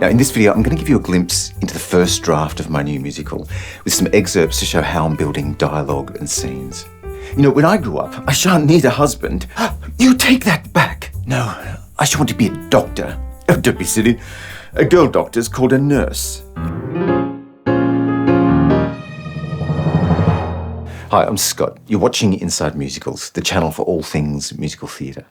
Now, in this video, I'm going to give you a glimpse into the first draft of my new musical, with some excerpts to show how I'm building dialogue and scenes. You know, when I grew up, I shan't need a husband. You take that back. No, I should want to be a doctor. Oh, don't be silly. A girl doctor's called a nurse. Hi, I'm Scott. You're watching Inside Musicals, the channel for all things musical theatre.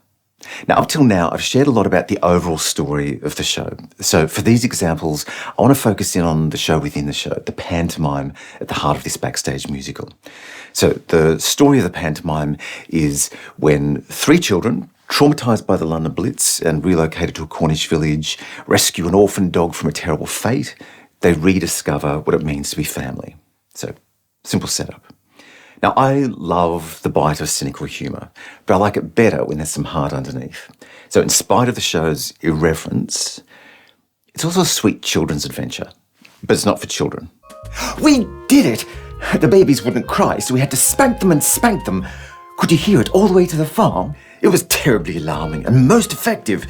Now, up till now, I've shared a lot about the overall story of the show. So for these examples, I want to focus in on the show within the show, the pantomime at the heart of this backstage musical. So the story of the pantomime is when three children, traumatised by the London Blitz and relocated to a Cornish village, rescue an orphan dog from a terrible fate, they rediscover what it means to be family. So, simple setup. Now, I love the bite of cynical humour, but I like it better when there's some heart underneath. So in spite of the show's irreverence, it's also a sweet children's adventure, but it's not for children. We did it! The babies wouldn't cry, so we had to spank them and spank them. Could you hear it all the way to the farm? It was terribly alarming and most effective.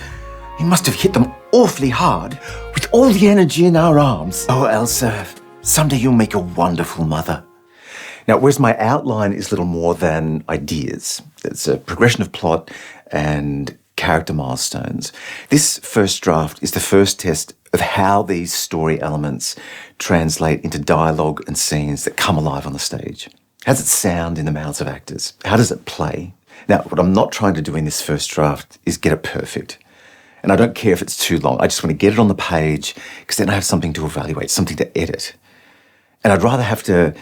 We must have hit them awfully hard, with all the energy in our arms. Oh, Elsa, someday you'll make a wonderful mother. Now, whereas my outline is little more than ideas, it's a progression of plot and character milestones, this first draft is the first test of how these story elements translate into dialogue and scenes that come alive on the stage. How does it sound in the mouths of actors? How does it play? Now, what I'm not trying to do in this first draft is get it perfect. And I don't care if it's too long. I just want to get it on the page because then I have something to evaluate, something to edit. And I'd rather have to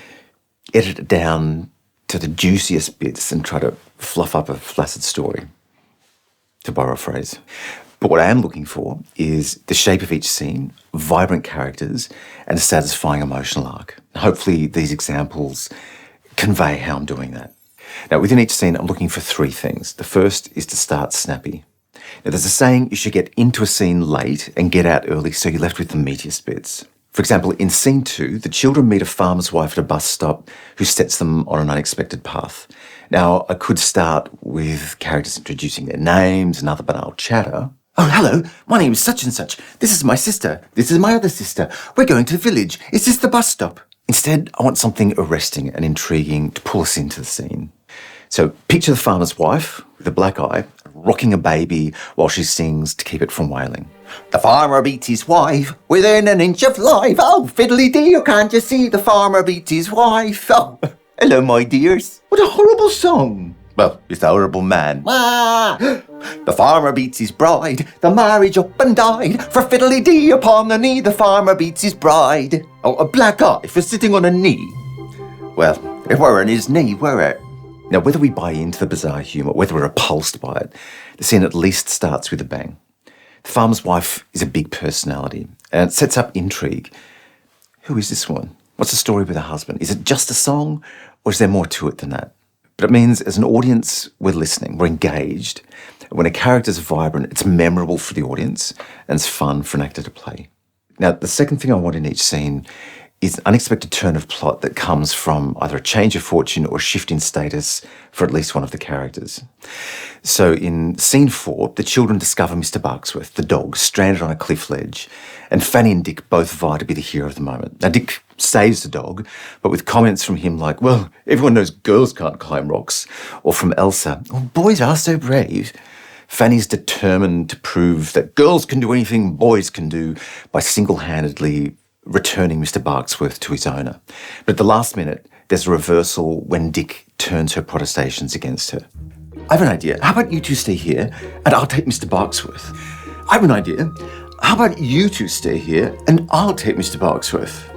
edit it down to the juiciest bits and try to fluff up a flaccid story, to borrow a phrase. But what I am looking for is the shape of each scene, vibrant characters, and a satisfying emotional arc. Hopefully these examples convey how I'm doing that. Now, within each scene, I'm looking for three things. The first is to start snappy. Now, there's a saying you should get into a scene late and get out early so you're left with the meatiest bits. For example, in scene 2, the children meet a farmer's wife at a bus stop who sets them on an unexpected path. Now, I could start with characters introducing their names and other banal chatter. Oh, hello, my name is such and such. This is my sister. This is my other sister. We're going to the village. Is this the bus stop? Instead, I want something arresting and intriguing to pull us into the scene. So picture the farmer's wife with a black eye, rocking a baby while she sings to keep it from wailing. The farmer beats his wife within an inch of life. Oh, fiddly-dee, can't you see the farmer beats his wife? Oh, hello, my dears. What a horrible song. Well, it's a horrible man. Ah! The farmer beats his bride. The marriage up and died. For fiddly-dee upon the knee, the farmer beats his bride. Oh, a black eye for sitting on a knee. Well, it weren't his knee, were it? Now, whether we buy into the bizarre humour, whether we're repulsed by it, the scene at least starts with a bang. The farmer's wife is a big personality, and it sets up intrigue. Who is this woman? What's the story with her husband? Is it just a song, or is there more to it than that? But it means as an audience, we're listening, we're engaged. When a character's vibrant, it's memorable for the audience, and it's fun for an actor to play. Now, the second thing I want in each scene is an unexpected turn of plot that comes from either a change of fortune or a shift in status for at least one of the characters. So in scene 4, the children discover Mr. Barksworth, the dog, stranded on a cliff ledge, and Fanny and Dick both vie to be the hero of the moment. Now, Dick saves the dog, but with comments from him like, well, everyone knows girls can't climb rocks, or from Elsa, oh, boys are so brave. Fanny's determined to prove that girls can do anything boys can do by single-handedly returning Mr. Barksworth to his owner. But at the last minute, there's a reversal when Dick turns her protestations against her. I have an idea. How about you two stay here and I'll take Mr. Barksworth? I have an idea. How about you two stay here and I'll take Mr. Barksworth?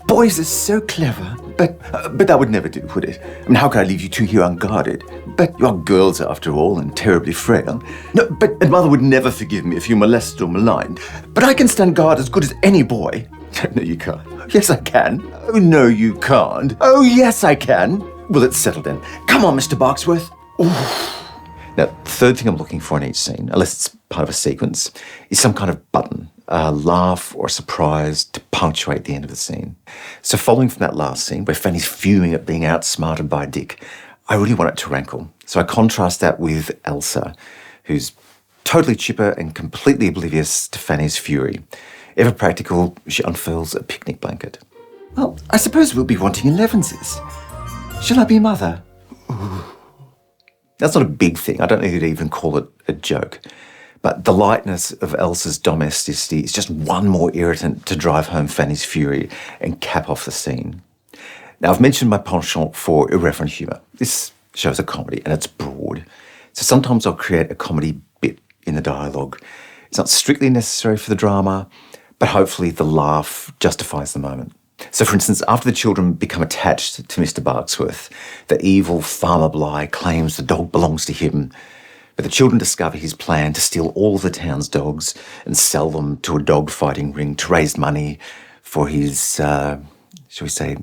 Boys are so clever, but that would never do, would it? I mean, how could I leave you two here unguarded? But you are girls after all and terribly frail. No, but mother would never forgive me if you molested or maligned. But I can stand guard as good as any boy. No, you can't. Yes, I can. Oh, no, you can't. Oh, yes, I can. Well, let's settle then. Come on, Mr. Barksworth. Ooh. Now, the third thing I'm looking for in each scene, unless it's part of a sequence, is some kind of button, a laugh or a surprise to punctuate the end of the scene. So following from that last scene, where Fanny's fuming at being outsmarted by Dick, I really want it to rankle. So I contrast that with Elsa, who's totally chipper and completely oblivious to Fanny's fury. Ever practical, she unfurls a picnic blanket. Well, I suppose we'll be wanting 11s. Shall I be mother? Ooh. That's not a big thing. I don't need to even call it a joke. But the lightness of Elsa's domesticity is just one more irritant to drive home Fanny's fury and cap off the scene. Now, I've mentioned my penchant for irreverent humour. This show's a comedy and it's broad. So sometimes I'll create a comedy bit in the dialogue. It's not strictly necessary for the drama, but hopefully the laugh justifies the moment. So, for instance, after the children become attached to Mr. Barksworth, the evil Farmer Bligh claims the dog belongs to him, but the children discover his plan to steal all the town's dogs and sell them to a dog-fighting ring to raise money for his, shall we say,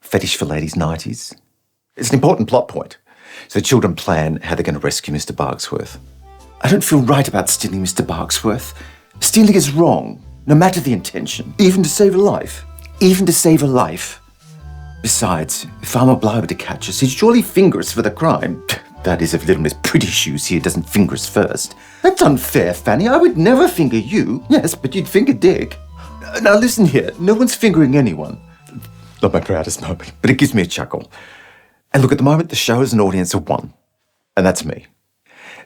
fetish for ladies' nighties. It's an important plot point. So the children plan how they're going to rescue Mr. Barksworth. I don't feel right about stealing Mr. Barksworth. Stealing is wrong, no matter the intention, even to save a life. Even to save a life. Besides, if Farmer Bligh were to catch us, he'd surely finger us for the crime. That is, if little Miss Pretty Shoes here doesn't finger us first. That's unfair, Fanny. I would never finger you. Yes, but you'd finger Dick. Now listen here, no one's fingering anyone. Not my proudest moment, but it gives me a chuckle. And look, at the moment, the show has an audience of one, and that's me.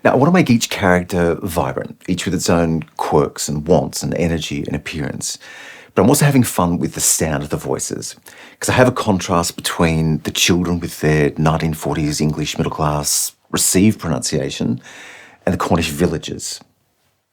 Now, I want to make each character vibrant, each with its own quirks and wants and energy and appearance. But I'm also having fun with the sound of the voices, because I have a contrast between the children with their 1940s English middle-class received pronunciation and the Cornish villagers,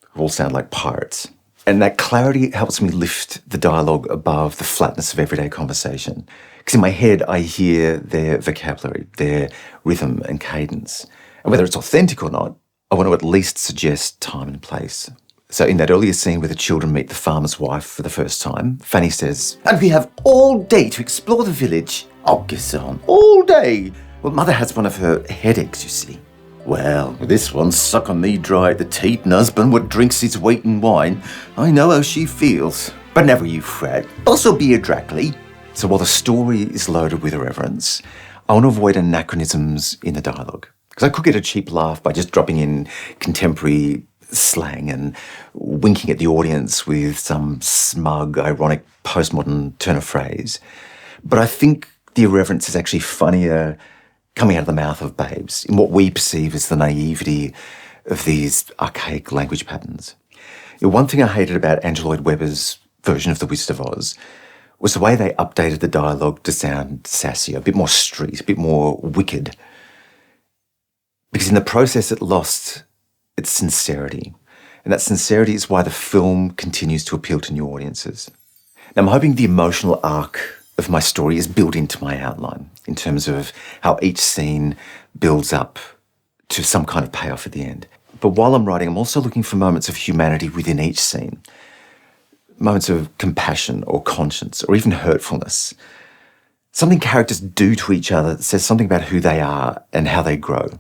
who all sound like pirates. And that clarity helps me lift the dialogue above the flatness of everyday conversation. Because in my head, I hear their vocabulary, their rhythm and cadence. And whether it's authentic or not, I want to at least suggest time and place. So in that earlier scene where the children meet the farmer's wife for the first time, Fanny says, "And we have all day to explore the village." "Oh, Gisson, all day." "Well, Mother has one of her headaches, you see." "Well, this one's sucking me dry at the teat, and husband what drinks his weight in wine. I know how she feels. But never you fret. Boss'll be here directly." So while the story is loaded with irreverence, I want to avoid anachronisms in the dialogue. Because I could get a cheap laugh by just dropping in contemporary slang and winking at the audience with some smug, ironic, postmodern turn of phrase. But I think the irreverence is actually funnier coming out of the mouth of babes in what we perceive as the naivety of these archaic language patterns. You know, one thing I hated about Andrew Lloyd Webber's version of The Wizard of Oz was the way they updated the dialogue to sound sassier, a bit more street, a bit more wicked. Because in the process it lost its sincerity. And that sincerity is why the film continues to appeal to new audiences. Now, I'm hoping the emotional arc of my story is built into my outline in terms of how each scene builds up to some kind of payoff at the end. But while I'm writing, I'm also looking for moments of humanity within each scene. Moments of compassion or conscience or even hurtfulness. Something characters do to each other that says something about who they are and how they grow.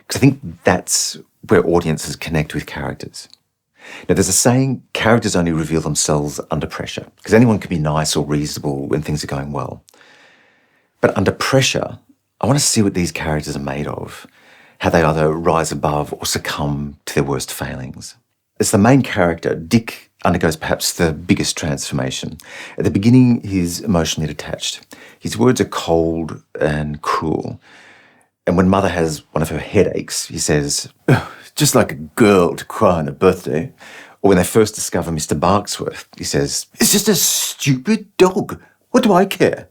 Because I think that's where audiences connect with characters. Now, there's a saying, characters only reveal themselves under pressure, because anyone can be nice or reasonable when things are going well. But under pressure, I want to see what these characters are made of, how they either rise above or succumb to their worst failings. As the main character, Dick undergoes perhaps the biggest transformation. At the beginning, he's emotionally detached. His words are cold and cruel. And when Mother has one of her headaches, he says, "Just like a girl to cry on her birthday." Or when they first discover Mr. Barksworth, he says, "It's just a stupid dog. What do I care?"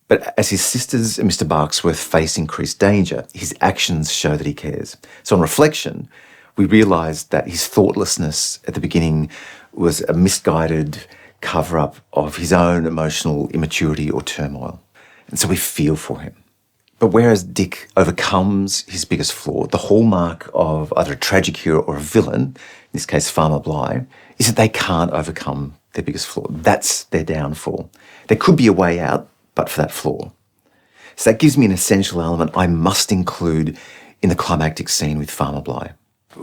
But as his sisters and Mr. Barksworth face increased danger, his actions show that he cares. So on reflection, we realise that his thoughtlessness at the beginning was a misguided cover-up of his own emotional immaturity or turmoil. And so we feel for him. But whereas Dick overcomes his biggest flaw, the hallmark of either a tragic hero or a villain, in this case Farmer Bligh, is that they can't overcome their biggest flaw. That's their downfall. There could be a way out, but for that flaw. So that gives me an essential element I must include in the climactic scene with Farmer Bligh.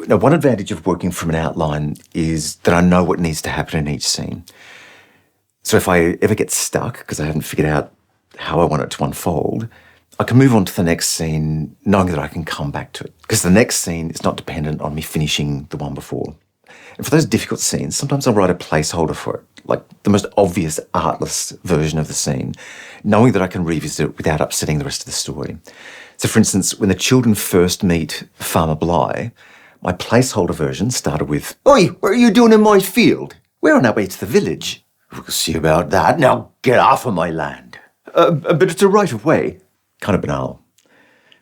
Now, one advantage of working from an outline is that I know what needs to happen in each scene. So if I ever get stuck because I haven't figured out how I want it to unfold, I can move on to the next scene knowing that I can come back to it. Because the next scene is not dependent on me finishing the one before. And for those difficult scenes, sometimes I'll write a placeholder for it, like the most obvious artless version of the scene, knowing that I can revisit it without upsetting the rest of the story. So for instance, when the children first meet Farmer Bligh, my placeholder version started with, "Oi, what are you doing in my field? We're on our way to the village." "We'll see about that. Now get off of my land." But it's a right of way." Kind of banal.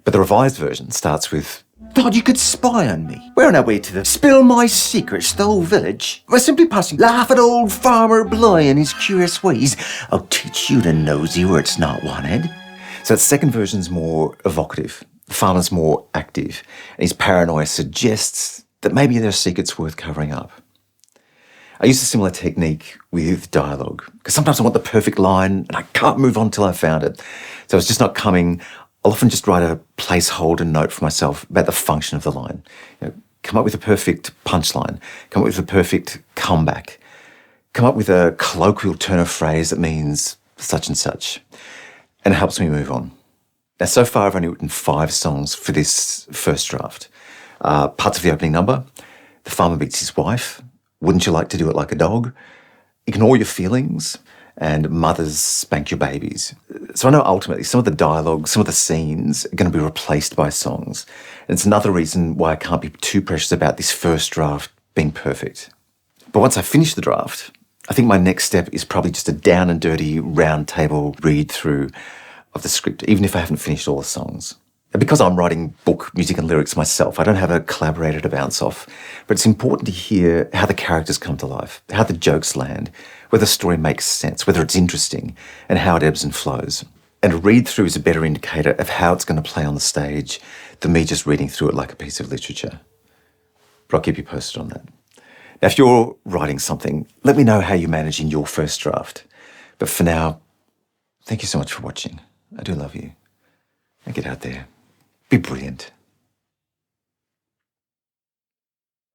But the revised version starts with, "Thought you could spy on me. We're on our way to the spill my secrets to the whole village. We're simply passing. Laugh at old Farmer Bligh and his curious ways. I'll teach you to nosy where it's not wanted." So the second version's more evocative. The farmer's more active. And his paranoia suggests that maybe there are secrets worth covering up. I use a similar technique with dialogue, because sometimes I want the perfect line and I can't move on till I've found it. So it's just not coming. I'll often just write a placeholder note for myself about the function of the line. Come up with a perfect punchline, come up with a perfect comeback, come up with a colloquial turn of phrase that means such and such, and it helps me move on. Now, so far I've only written 5 songs for this first draft. Parts of the opening number, The Farmer Beats His Wife, Wouldn't You Like to Do It Like a Dog, Ignore Your Feelings, and Mothers Spank Your Babies. So I know ultimately some of the dialogue, some of the scenes are going to be replaced by songs. And it's another reason why I can't be too precious about this first draft being perfect. But once I finish the draft, I think my next step is probably just a down and dirty round table read through of the script, even if I haven't finished all the songs. And because I'm writing book, music and lyrics myself, I don't have a collaborator to bounce off. But it's important to hear how the characters come to life, how the jokes land, whether the story makes sense, whether it's interesting, and how it ebbs and flows. And a read-through is a better indicator of how it's going to play on the stage than me just reading through it like a piece of literature. But I'll keep you posted on that. Now, if you're writing something, let me know how you manage in your first draft. But for now, thank you so much for watching. I do love you. And get out there. Be brilliant.